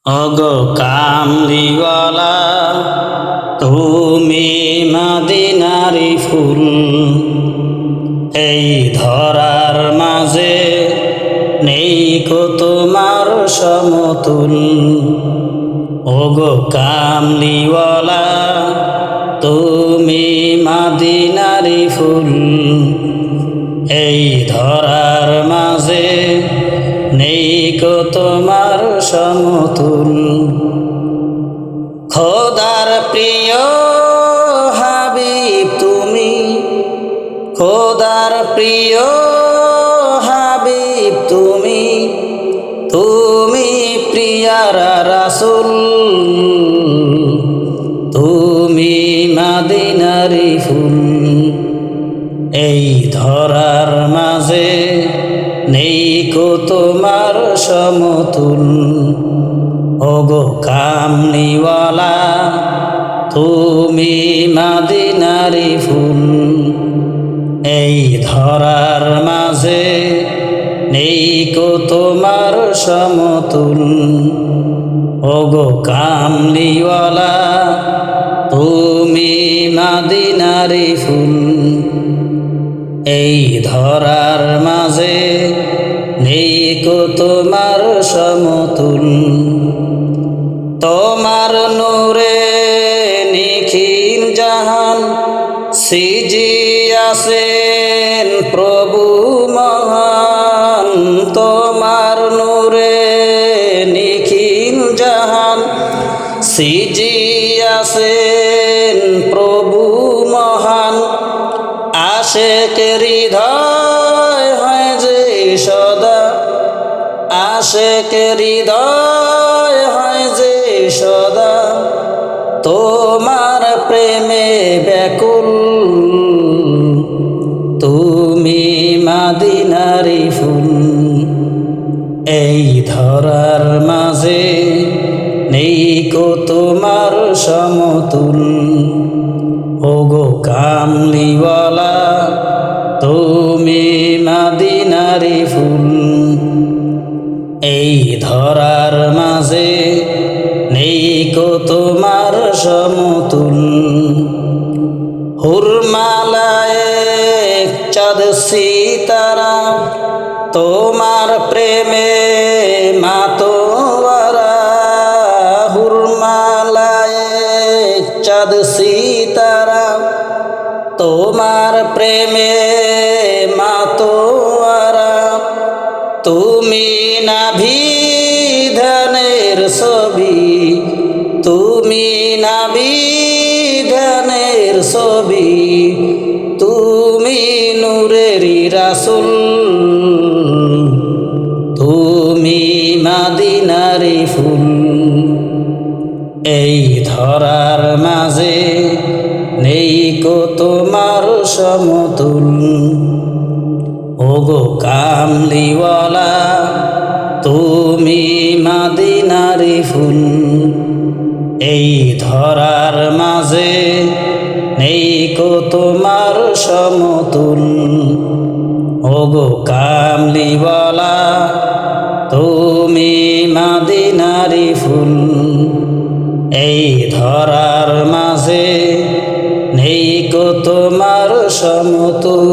ওগো কামলিওয়ালা তুমি মদিনারি ফুল, এই ধরার মাঝে নেই কো তোমার সমতুল। ওগো কামলিওয়ালা তুমি মদিনারি ফুল, এই ধরার মাঝে নেই কো তোমার সমতুল। খোদার প্রিয় হাবিব তুমি, খোদার প্রিয় হাবিব তুমি, তুমি প্রিয়ারা রাসূল, তুমি মদিনারি ফুল, এই ধরার মাঝে নেই কো তোমার সমতুল। ওগো কামলিওয়ালা তুমি মদিনারি ফুল, এই ধরার মাঝে নেই কো তোমার সমতুল। ওগো কামলিওয়ালা তুমি মদিনারি ফুল, এই ধরার মাঝে নেই কো তোমার সমতুল। তোমার নূরে নিখিল জাহান সিজিয়াছেন প্রভু মহান। তোমার নূরে নিখিল জাহান সিজিয়াছেন প্রভু মহান। আশেক হৃদয় হয় যে সদা, আশেক হৃদয় হয় যে সদা তোমার প্রেমে ব্যাকুল। তুমি মদিনারি ফুল, এই ধরার মাঝে নেই কো তোমার সমতুল। ওগো কামলিওয়ালা তুমি মদিনারি ফুল, এই ধরার মাঝে নেই কো তোমার সমতুল। হুরমালায় চাঁদ সিতারা তোমার প্রেমে মাতোয়ারা। হুরমালায় চাঁদ সিতারা তোমার প্রেমে মাতোয়ারা। তুমি নাভিধানের ছবি, তুমি নাভিধানের ছবি, তুমি নূরেরি রাসূল, তুমি মদিনারি ফুল, এই ধরার মাঝে নেই কো তোমার সমতুল। ওগো কামলিওয়ালা তুমি মদিনারি ফুল, এই ধরার মাঝে নেই কো তোমার সমতুল। ওগো কামলিওয়ালা তুমি মদিনারি ফুল, এই ধরার মাঝে নেই কো তোমার সমতুল।